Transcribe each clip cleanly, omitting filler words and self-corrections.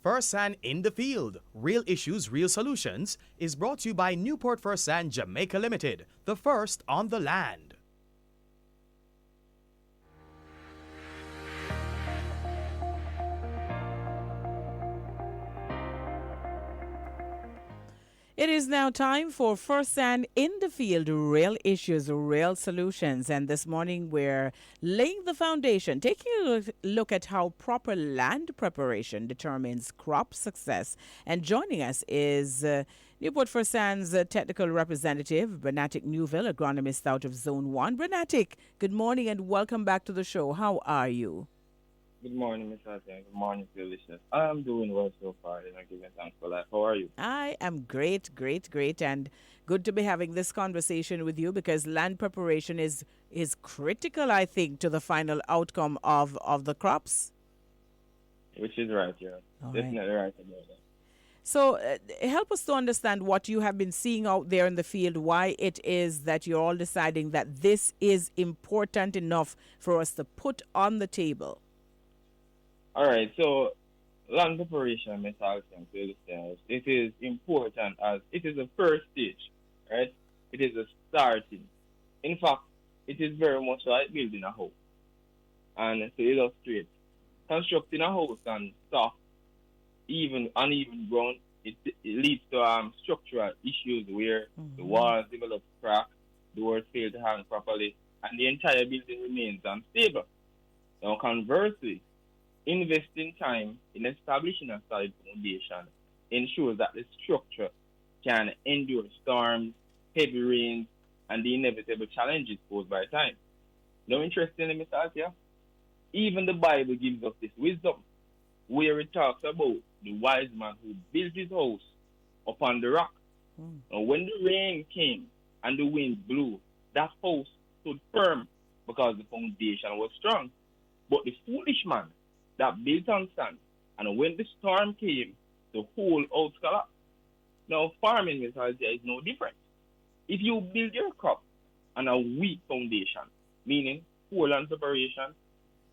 Newport-Fersan in the Field, Real Issues, Real Solutions, is brought to you by Newport-Fersan Jamaica Limited, the first on the land. It is now time for Fersan in the Field, Real Issues, Real Solutions. And this morning we're laying the foundation, taking a look at how proper land preparation determines crop success. And joining us is Newport-Fersan's technical representative, Branatic Neufville, agronomist out of Zone 1. Branatic, good morning and welcome back to the show. How are you? Good morning, Miss Hasan. Good morning to your listeners. I'm doing well so far, and I'm giving thanks for life. How are you? I am great, and good to be having this conversation with you because land preparation is critical, I think, to the final outcome of the crops. Which is right, yeah. All Definitely right about that. So help us to understand what you have been seeing out there in the field, why it is that you're all deciding that this is important enough for us to put on the table. All right, so land preparation, Miss Hasan, to your listeners, it is important as it is the first stage, right? It is a starting. In fact, it is very much like building a house. And to illustrate, constructing a house on soft, even uneven ground, it leads to structural issues where the walls develop cracks, doors fail to hang properly, and the entire building remains unstable. Now, conversely, investing time in establishing a solid foundation ensures that the structure can endure storms, heavy rains, and the inevitable challenges posed by time. Now, interestingly, Mr. Atia, even the Bible gives us this wisdom, where it talks about the wise man who built his house upon the rock. And when the rain came and the wind blew, that house stood firm because the foundation was strong. But the foolish man that built on sand, and when the storm came, the whole house collapsed. Now, farming, Mr. Atia, is no different. If you build your crop on a weak foundation, meaning poor land preparation,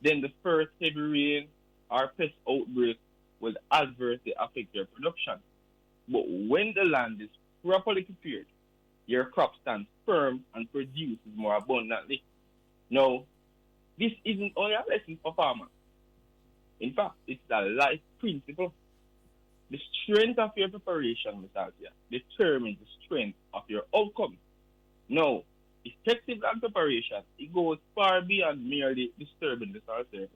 then the first heavy rain or pest outbreak will adversely affect your production. But when the land is properly prepared, your crop stands firm and produces more abundantly. Now, this isn't only a lesson for farmers. In fact, it's a life principle. The strength of your preparation, Mr. Atia, determines the strength of your outcome. Now, effective land preparation, it goes far beyond merely disturbing the soil surface.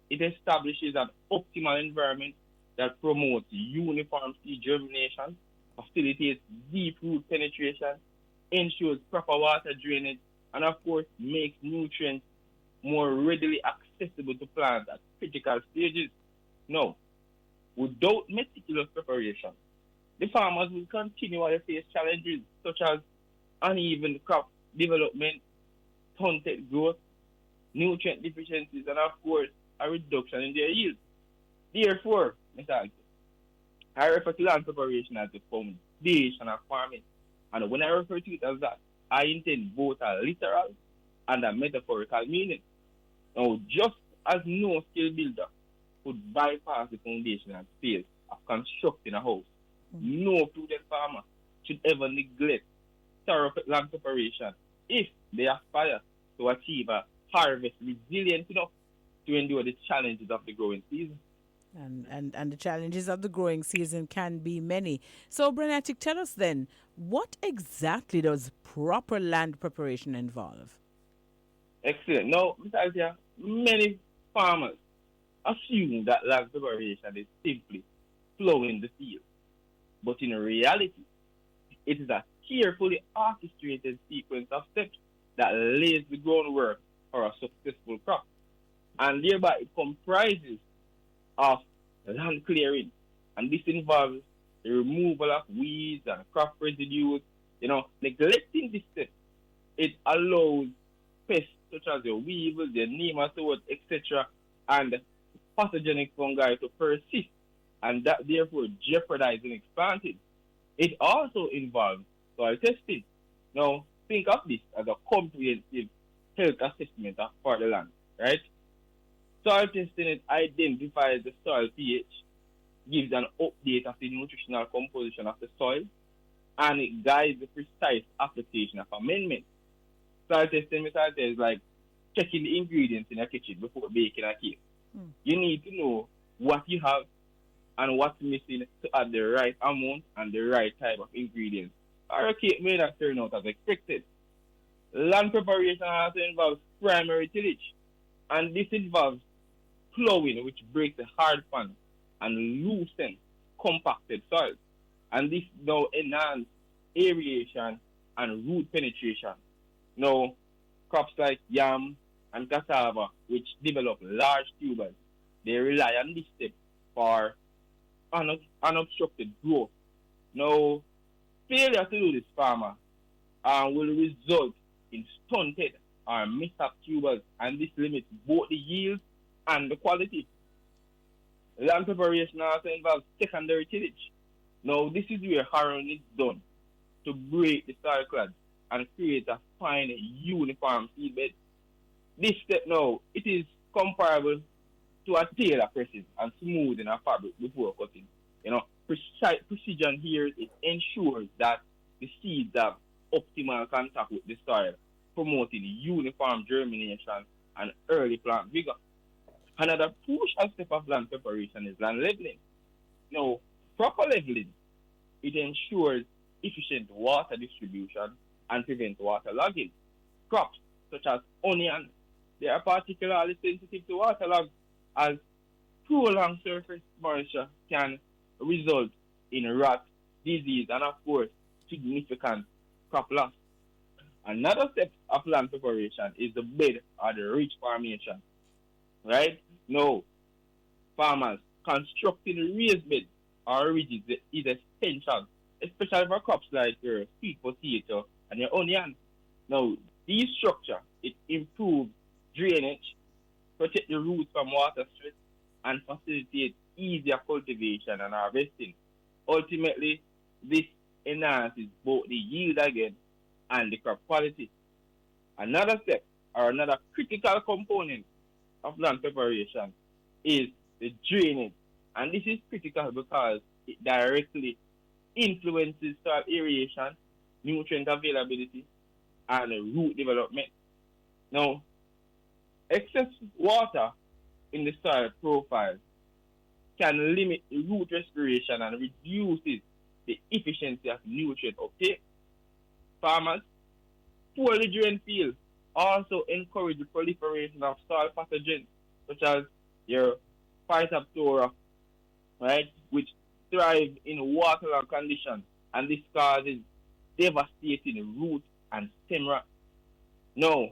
It establishes an optimal environment that promotes uniform seed germination, facilitates deep root penetration, ensures proper water drainage, and of course makes nutrients more readily accessible to plants at critical stages. Now, without meticulous preparation, the farmers will continually face challenges such as uneven crop development, stunted growth, nutrient deficiencies, and of course, a reduction in their yield. Therefore, Mr. Alki, I refer to land preparation as the foundation of farming. And when I refer to it as that, I intend both a literal and a metaphorical meaning. Now, just as no skill builder could bypass the foundation and phase of constructing a house, no prudent farmer should ever neglect thorough land preparation if they aspire to achieve a harvest resilient enough to endure the challenges of the growing season. And the challenges of the growing season can be many. So, Branatic, tell us then, what exactly does proper land preparation involve? Excellent. Now, Mr. Asia, many farmers assume that land preparation is simply plowing the field. But in reality, it is a carefully orchestrated sequence of steps that lays the groundwork for a successful crop. And thereby it comprises of land clearing. And this involves the removal of weeds and crop residues. Neglecting this step, it allows pests such as the weevils, the nematodes, etc., and pathogenic fungi to persist, and that therefore jeopardizing its planting. It also involves soil testing. Now, think of this as a comprehensive health assessment for the land, right? Soil testing, it identifies the soil pH, gives an update of the nutritional composition of the soil, and it guides the precise application of amendments. Soil testing method is like checking the ingredients in a kitchen before baking a cake. You need to know what you have and what's missing to add the right amount and the right type of ingredients, or a cake may not turn out as expected. Land preparation also involves primary tillage, and this involves plowing, which breaks the hard pan and loosens compacted soil. And this now enhances aeration and root penetration. Now, crops like yam and cassava, which develop large tubers, they rely on this step for unobstructed growth. Now, failure to do this, farmer, will result in stunted or missed up tubers, and this limits both the yield and the quality. Land preparation also involves secondary tillage. Now, this is where harrowing is done to break the soil clad and create a fine, uniform seedbed. This step now, it is comparable to a tailor pressing and smoothing a fabric before cutting. Precision here, it ensures that the seeds have optimal contact with the soil, promoting uniform germination and early plant vigor. Another crucial step of land preparation is land leveling. Now, proper leveling, it ensures efficient water distribution and prevents waterlogging. Crops such as onion, they are particularly sensitive to waterlogging, as prolonged surface moisture can result in rot, disease, and of course, significant crop loss. Another step of land preparation is the bed or the ridge formation. Right? Now, farmers constructing raised beds or ridges is essential, especially for crops like your sweet potato and your onion. Now, these structure, it improves drainage, protect the roots from water stress, and facilitate easier cultivation and harvesting. Ultimately, this enhances both the yield again and the crop quality. Another step or another critical component of land preparation is the drainage. And this is critical because it directly influences soil aeration, nutrient availability, and root development. Now, excess water in the soil profile can limit root respiration and reduces the efficiency of nutrient uptake. Farmers, poorly drained fields also encourage the proliferation of soil pathogens such as your Phytophthora, right, which thrive in waterlogged conditions, and this causes devastating root and stem rot. Now,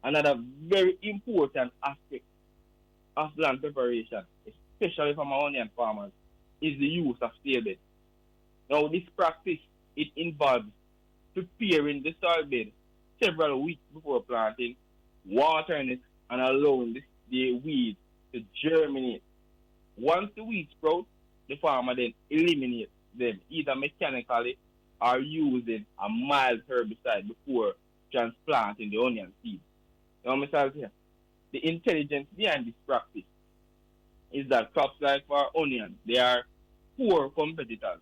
another very important aspect of land preparation, especially for my onion farmers, is the use of stale bed. Now, this practice, it involves preparing the soil bed several weeks before planting, watering it, and allowing the weeds to germinate. Once the weeds sprout, the farmer then eliminates them either mechanically or using a mild herbicide before transplanting the onion seed. Now, Mr. Here, the intelligence behind this practice is that crops like for onion, they are poor competitors.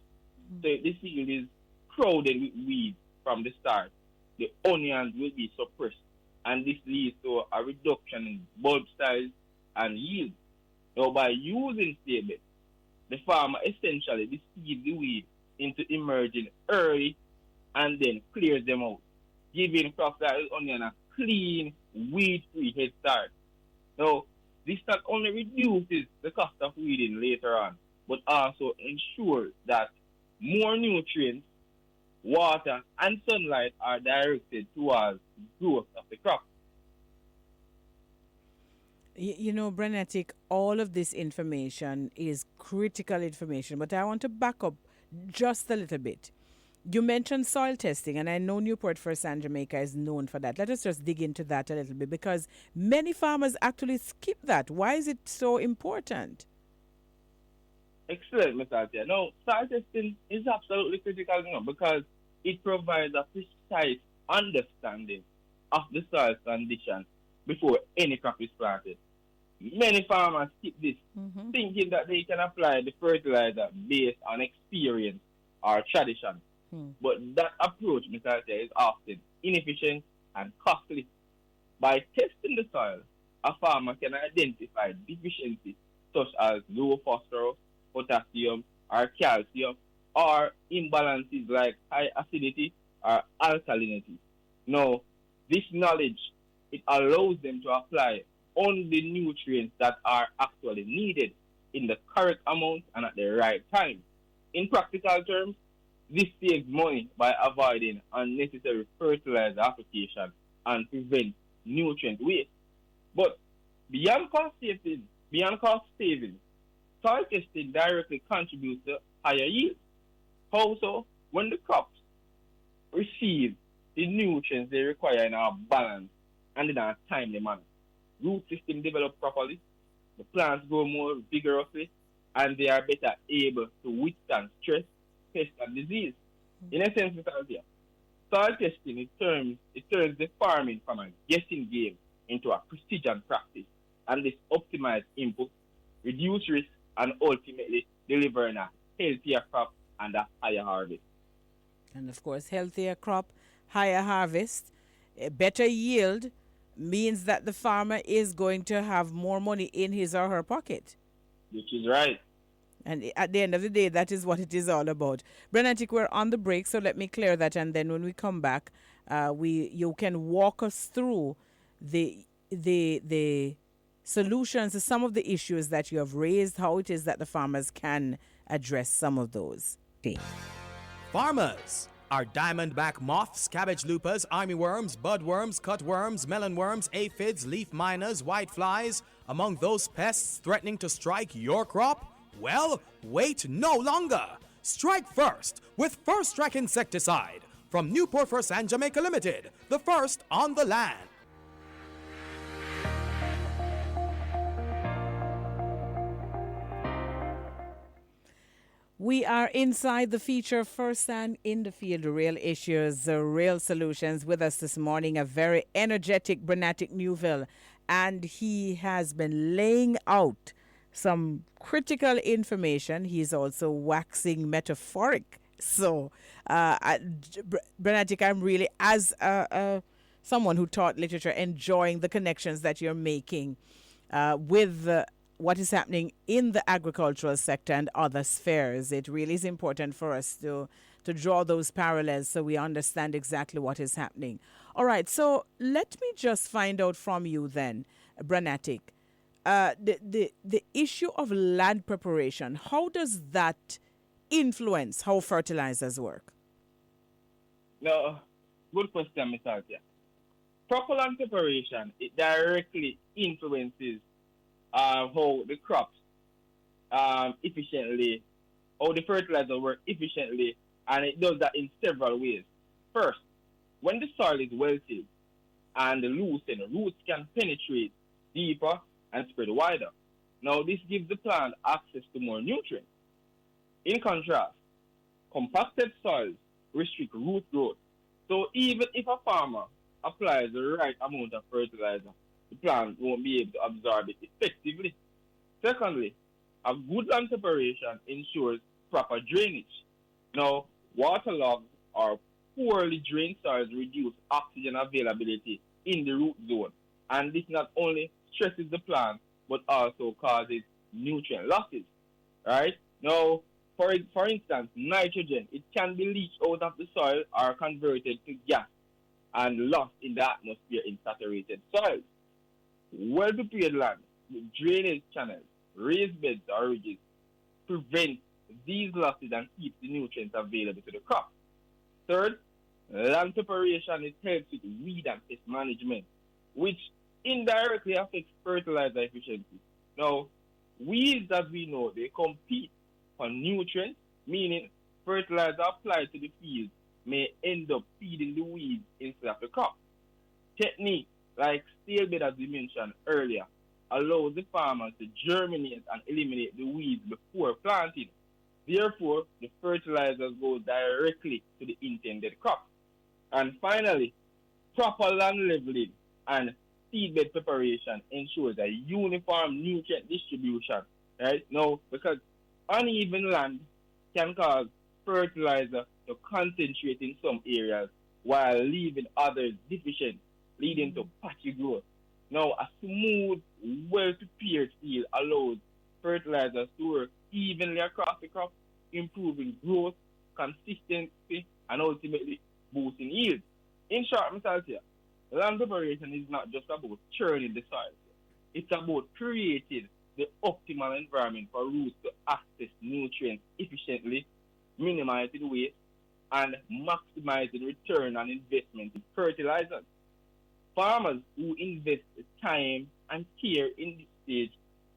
So if the field is crowded with weeds from the start, the onions will be suppressed, and this leads to a reduction in bulb size and yield. Now, by using stale bed, the farmer essentially deceives the weeds into emerging early and then clears them out, giving crops like onion a clean, weed-free head start. Now, this not only reduces the cost of weeding later on, but also ensures that more nutrients, water, and sunlight are directed towards the growth of the crop. Branatic, all of this information is critical information, but I want to back up just a little bit. You mentioned soil testing, and I know Newport-Fersan, Jamaica is known for that. Let us just dig into that a little bit, because many farmers actually skip that. Why is it so important? Excellent, Mr. Althea. Now, soil testing is absolutely critical, because it provides a precise understanding of the soil condition before any crop is planted. Many farmers skip this, thinking that they can apply the fertilizer based on experience or tradition. But that approach, Mr. Althea, is often inefficient and costly. By testing the soil, a farmer can identify deficiencies such as low phosphorus, potassium, or calcium, or imbalances like high acidity or alkalinity. Now, this knowledge, it allows them to apply only nutrients that are actually needed in the correct amount and at the right time. In practical terms, this saves money by avoiding unnecessary fertilizer application and prevent nutrient waste. But beyond cost savings, soil testing directly contributes to higher yield. How so? When the crops receive the nutrients they require in a balanced and in a timely manner, root system develop properly, the plants grow more vigorously, and they are better able to withstand stress, pest, and disease. In essence, Mr. Althea, soil testing it turns the farming from a guessing game into a precision practice, and this optimized input, reduce risk, and ultimately delivering a healthier crop and a higher harvest. And of course, healthier crop, higher harvest, a better yield means that the farmer is going to have more money in his or her pocket. Which is right. And at the end of the day, that is what it is all about. Branatic, we're on the break, so let me clear that. And then when we come back, you can walk us through the solutions to some of the issues that you have raised, how it is that the farmers can address some of those. Okay. Farmers! Are diamondback moths, cabbage loopers, armyworms, budworms, cutworms, melonworms, aphids, leaf miners, whiteflies among those pests threatening to strike your crop? Well, wait no longer. Strike first with First Strike Insecticide from Newport-Fersan, Jamaica Limited, the first on the land. We are inside the feature Fersan in the Field, Real Issues, Real Solutions. With us this morning, a very energetic Branatic Neufville, and he has been laying out some critical information. He's also waxing metaphoric. So, Branatic, I'm really, as someone who taught literature, enjoying the connections that you're making with what is happening in the agricultural sector and other spheres. It really is important for us to draw those parallels so we understand exactly what is happening. All right, so let me just find out from you then, Branatic, the issue of land preparation, how does that influence how fertilizers work? No, good question, Mr. Althea. Proper land preparation, it directly influences how the crops efficiently, how the fertilizer work efficiently, and it does that in several ways. First, when the soil is well tilled and loosened, roots can penetrate deeper and spread wider. Now, this gives the plant access to more nutrients. In contrast, compacted soils restrict root growth. So even if a farmer applies the right amount of fertilizer, the plant won't be able to absorb it effectively. Secondly, a good land preparation ensures proper drainage. Now, waterlogged or poorly drained soils reduce oxygen availability in the root zone, and this not only stresses the plant but also causes nutrient losses. Right? Now, for instance, nitrogen, it can be leached out of the soil or converted to gas and lost in the atmosphere in saturated soils. Well-prepared land with drainage channels, raised beds or ridges prevent these losses and keep the nutrients available to the crop. Third, land preparation it helps with weed and pest management, which indirectly affects fertilizer efficiency. Now, weeds, as we know, they compete for nutrients, meaning fertilizer applied to the field may end up feeding the weeds instead of the crop. Technique like stale bed, as we mentioned earlier, allows the farmers to germinate and eliminate the weeds before planting. Therefore, the fertilizers go directly to the intended crop. And finally, proper land leveling and seedbed preparation ensures a uniform nutrient distribution, right? Now, because uneven land can cause fertilizer to concentrate in some areas while leaving others deficient, leading to patchy growth. Now, a smooth, well-prepared field allows fertilizers to work evenly across the crop, improving growth, consistency, and ultimately boosting yield. In short, Mr. Althea, land preparation is not just about churning the soil. It's about creating the optimal environment for roots to access nutrients efficiently, minimizing waste, and maximizing return on investment in fertilizers. Farmers who invest time and care in this stage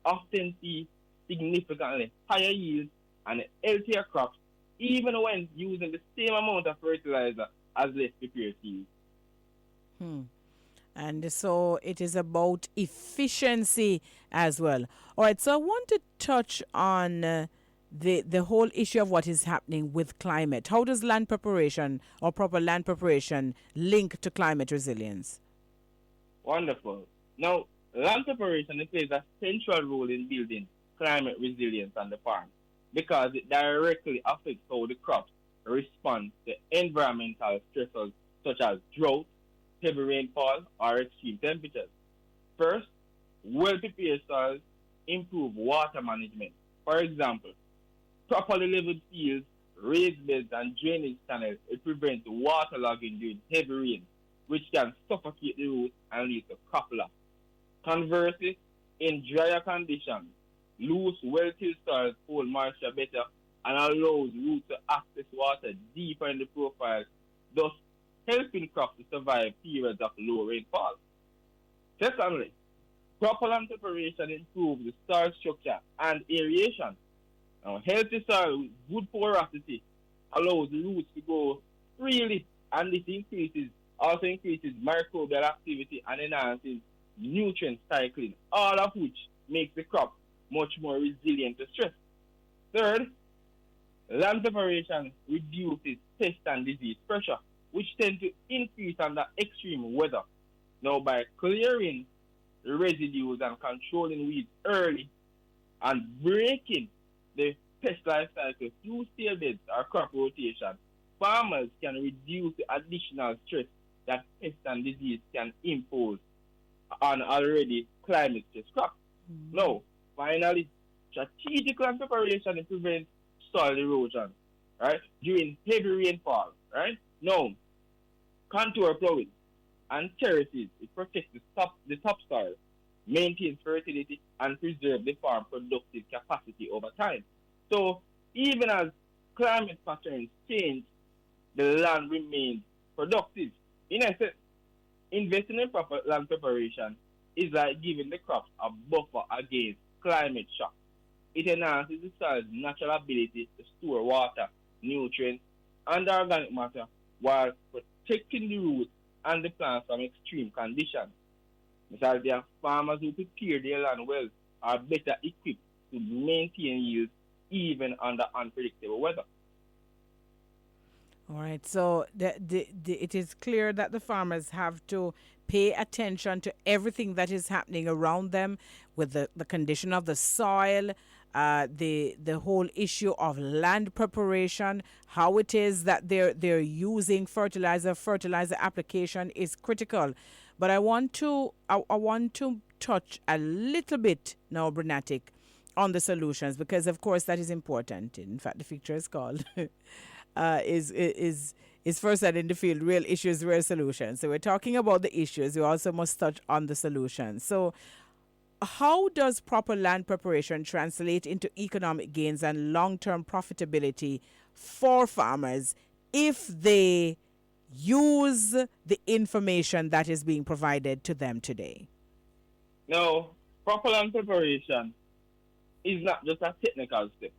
often see significantly higher yields and healthier crops, even when using the same amount of fertilizer as less prepared seeds. Hmm. And so it is about efficiency as well. All right, so I want to touch on the whole issue of what is happening with climate. How does land preparation or proper land preparation link to climate resilience? Wonderful. Now, land preparation plays a central role in building climate resilience on the farm because it directly affects how the crops respond to environmental stressors such as drought, heavy rainfall, or extreme temperatures. First, well-prepared soils improve water management. For example, properly leveled fields, raised beds, and drainage channels prevent waterlogging during heavy rain, which can suffocate the roots and lead to crop loss. Conversely, in drier conditions, loose, well-tilled soils hold moisture better and allows roots to access water deeper in the profile, thus helping crops to survive periods of low rainfall. Secondly, proper land preparation improves the soil structure and aeration. Now, healthy soil with good porosity allows the roots to grow freely, and this also increases microbial activity and enhances nutrient cycling, all of which makes the crop much more resilient to stress. Third, land preparation reduces pest and disease pressure, which tend to increase under extreme weather. Now, by clearing the residues and controlling weeds early and breaking the pest life cycle through stale beds or crop rotation, farmers can reduce the additional stress that pest and disease can impose on already climate stressed crops. Now, finally, strategic land preparation prevents soil erosion, right, during heavy rainfall, right? Now, contour plowing and terraces, it protects the topsoil, maintains fertility, and preserves the farm productive capacity over time. So even as climate patterns change, the land remains productive. In essence, investing in proper land preparation is like giving the crops a buffer against climate shock. It enhances the soil's natural ability to store water, nutrients, and organic matter while protecting the roots and the plants from extreme conditions. Because there are farmers who prepare their land well are better equipped to maintain yields even under unpredictable weather. All right, so it is clear that the farmers have to pay attention to everything that is happening around them with the condition of the soil, the whole issue of land preparation, how it is that they're using fertilizer. Fertilizer application is critical. But I want to touch a little bit now, Branatic, on the solutions because of course that is important. In fact, the feature is called is first and in the field, real issues, real solutions. So we're talking about the issues. We also must touch on the solutions. So how does proper land preparation translate into economic gains and long-term profitability for farmers if they use the information that is being provided to them today? Now, proper land preparation is not just a technical step.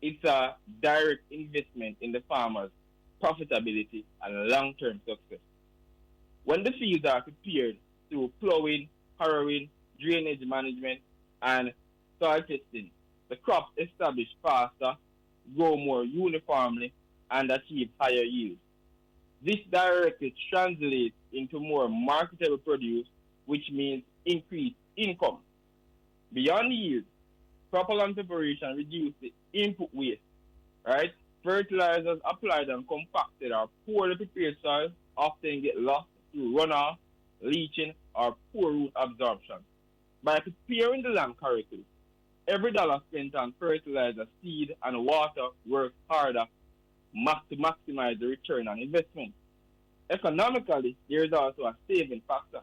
It's a direct investment in the farmer's profitability and long-term success. When the fields are prepared through plowing, harrowing, drainage management, and soil testing, the crops establish faster, grow more uniformly, and achieve higher yields. This directly translates into more marketable produce, which means increased income. Beyond yield, proper land preparation reduces the input waste, right? Fertilizers applied and compacted or poorly prepared soil often get lost through runoff, leaching, or poor root absorption. By preparing the land correctly, every dollar spent on fertilizer, seed, and water works harder to maximize the return on investment. Economically, there is also a saving factor.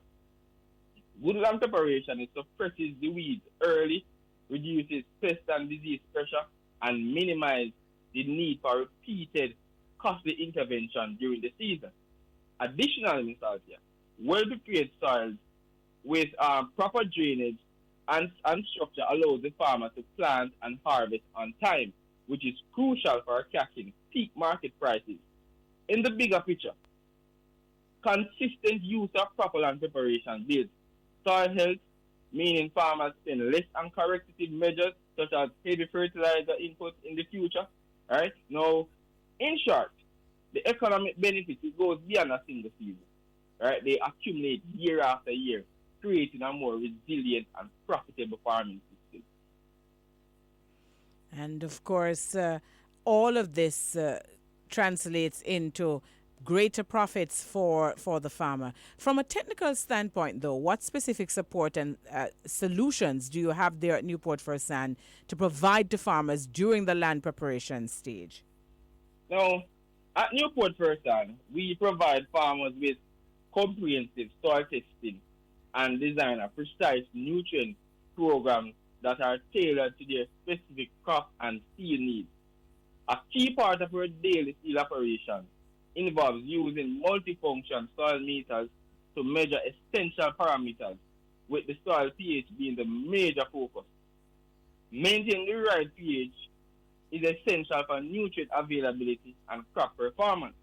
Good land preparation it suppresses the weeds early, reduces pest and disease pressure, and minimizes the need for repeated costly intervention during the season. Additionally, Mr. Althea, well-prepared soils with proper drainage and structure allows the farmer to plant and harvest on time, which is crucial for catching peak market prices. In the bigger picture, consistent use of proper land preparation builds soil health, meaning farmers spend less on corrective measures such as heavy fertilizer inputs in the future. Right? Now, in short, the economic benefits it goes beyond a single season. Right? They accumulate year after year, creating a more resilient and profitable farming system. And of course, all of this translates into greater profits for the farmer. From a technical standpoint, though, what specific support and solutions do you have there at Newport-Fersan to provide to farmers during the land preparation stage? Now, at Newport-Fersan, we provide farmers with comprehensive soil testing and design a precise nutrient programs that are tailored to their specific crop and seed needs. A key part of our daily field operation involves using multifunction soil meters to measure essential parameters, with the soil pH being the major focus. Maintaining the right pH is essential for nutrient availability and crop performance.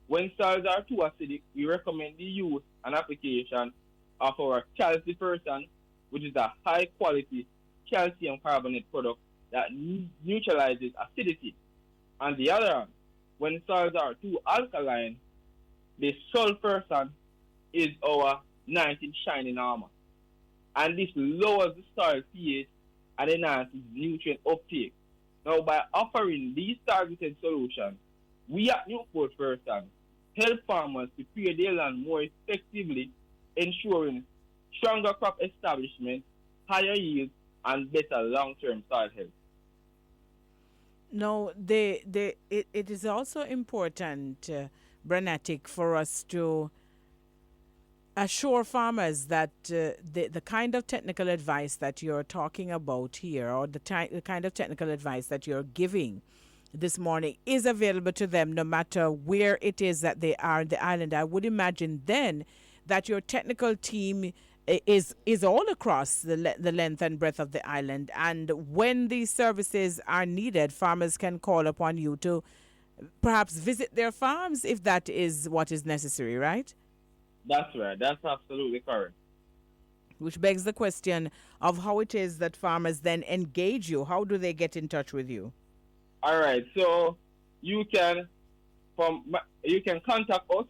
When soils are too acidic, we recommend the use and application of our calcifersan, which is a high-quality calcium carbonate product that neutralizes acidity. On the other hand, when soils are too alkaline, the sulfursan is our knight in shining armor. And this lowers the soil pH and enhances nutrient uptake. Now, by offering these targeted solutions, we at Newport-Fersan help farmers prepare their land more effectively, ensuring stronger crop establishment, higher yields, and better long-term soil health. No, it is also important, Branatic, for us to assure farmers that the kind of technical advice that you're talking about here, or the kind of technical advice that you're giving this morning, is available to them no matter where it is that they are on the island. I would imagine then that your technical team is all across the length and breadth of the island, and when these services are needed, farmers can call upon you to perhaps visit their farms if that is what is necessary, right? That's right. That's absolutely correct. Which begs the question of how it is that farmers then engage you. How do they get in touch with you? All right. So you can contact us.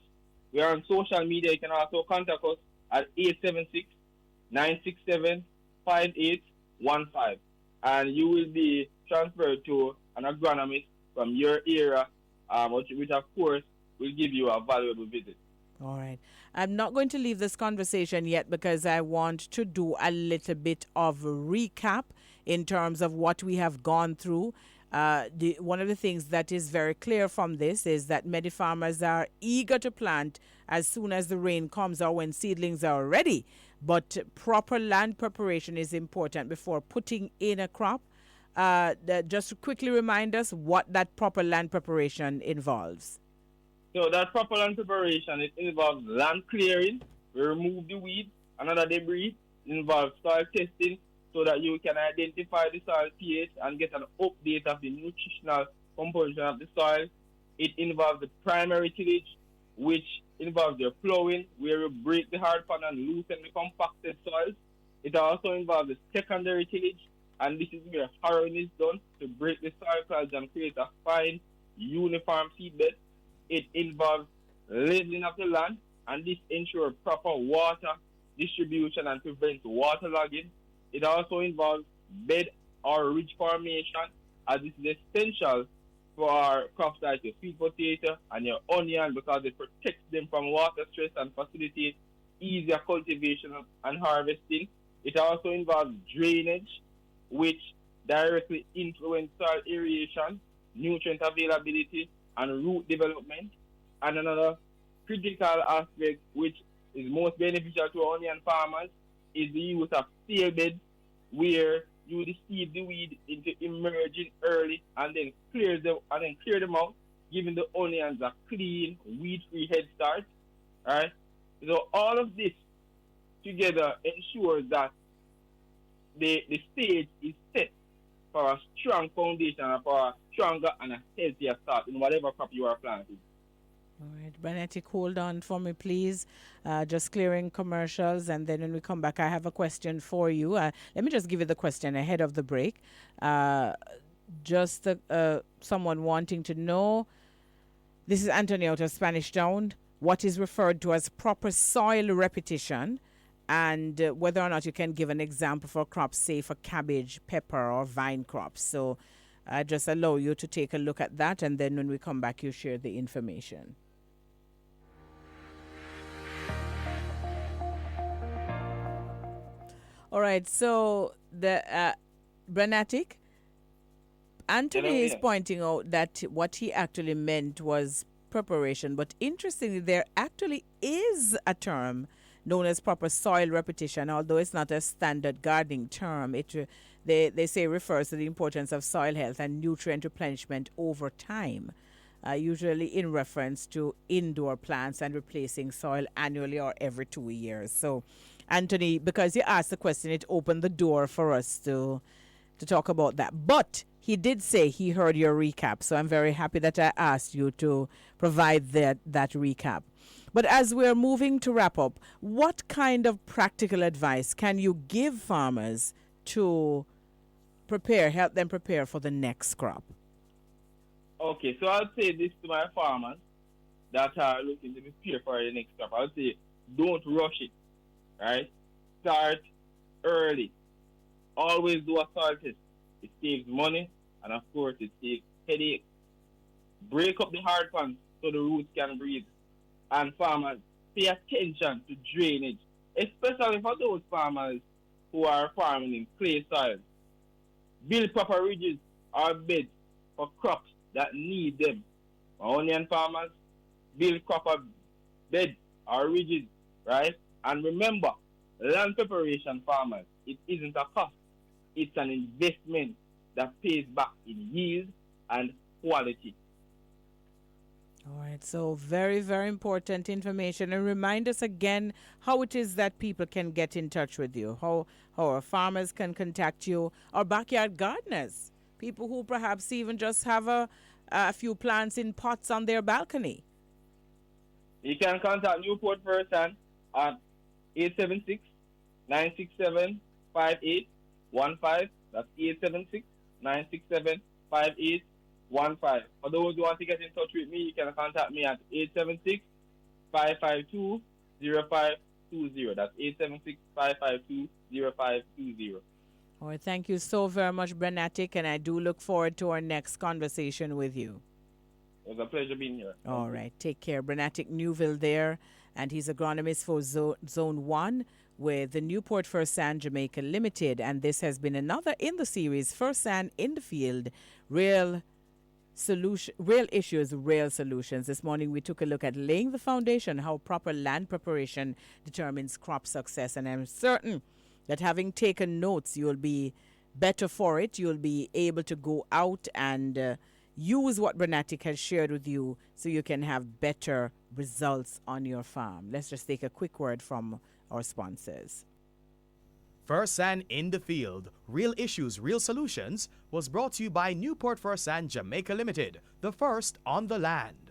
We are on social media. You can also contact us at 876-967-5815. And you will be transferred to an agronomist from your area, which of course will give you a valuable visit. All right. I'm not going to leave this conversation yet because I want to do a little bit of a recap in terms of what we have gone through. One of the things that is very clear from this is that many farmers are eager to plant as soon as the rain comes or when seedlings are ready. But proper land preparation is important before putting in a crop. Just to quickly remind us what that proper land preparation involves. So that proper land preparation, it involves land clearing, we remove the weeds and other debris. It involves soil testing so that you can identify the soil pH and get an update of the nutritional composition of the soil. It involves the primary tillage, which involves your plowing, where you break the hard pan and loosen the compacted soils. It also involves the secondary tillage, and this is where harrowing is done to break the soil clods and create a fine, uniform seedbed. It involves leveling of the land, and this ensures proper water distribution and prevents waterlogging. It also involves bed or ridge formation, as this is essential for our crops like your sweet potato and your onion because it protects them from water stress and facilitates easier cultivation and harvesting. It also involves drainage, which directly influences soil aeration, nutrient availability, and root development. And another critical aspect, which is most beneficial to onion farmers, is the use of seal beds, where you deceive the weed into emerging early and then clear them out, giving the onions a clean, weed-free head start. Alright? So all of this together ensures that the stage is set for a strong foundation and for a stronger and a healthier start in whatever crop you are planting. All right, Branatic, hold on for me, please. Just clearing commercials, and then when we come back, I have a question for you. Let me just give you the question ahead of the break. Someone wanting to know, this is Anthony out of Spanish Town, what is referred to as proper soil repetition, and whether or not you can give an example for crops, say for cabbage, pepper, or vine crops. So I just allow you to take a look at that, and then when we come back, you share the information. All right, so the Branatic, Anthony is pointing out that what he actually meant was preparation, but interestingly, there actually is a term known as proper soil repetition, although it's not a standard gardening term. They say refers to the importance of soil health and nutrient replenishment over time, usually in reference to indoor plants and replacing soil annually or every 2 years. So, Anthony, because you asked the question, it opened the door for us to talk about that. But he did say he heard your recap, so I'm very happy that I asked you to provide that recap. But as we're moving to wrap up, what kind of practical advice can you give farmers to help them prepare for the next crop? Okay, so I'll say this to my farmers that are looking to prepare for the next crop. I'll say, don't rush it, right? Start early. Always do a soil test. It saves money, and of course, it saves headache. Break up the hard pans so the roots can breathe. And farmers, pay attention to drainage, especially for those farmers who are farming in clay soil. Build proper ridges or beds for crops that need them. For onion farmers, build proper beds or ridges, right? And remember, land preparation farmers, it isn't a cost. It's an investment that pays back in yield and quality. All right, so very, very important information. And remind us again how it is that people can get in touch with you, how our farmers can contact you, or backyard gardeners, people who perhaps even just have a few plants in pots on their balcony. You can contact Newport-Fersan at 876-967-5815. That's 876-967-5815. For those who want to get in touch with me, you can contact me at 876-552-0520. That's 876-552-0520. All right, thank you so very much, Branatic, and I do look forward to our next conversation with you. It was a pleasure being here. All right, take care. Branatic Neufville there, and he's agronomist for Zone 1 with the Newport-Fersan Jamaica Limited, and this has been another in the series, Fersan in the Field, Real Issues, Real Solutions. This morning we took a look at laying the foundation, how proper land preparation determines crop success, and I'm certain that having taken notes, you'll be better for it. You'll be able to go out and use what Branatic has shared with you so you can have better results on your farm. Let's just take a quick word from our sponsors. Fersan in the Field, Real Issues, Real Solutions was brought to you by Newport-Fersan Jamaica Limited, the first on the land.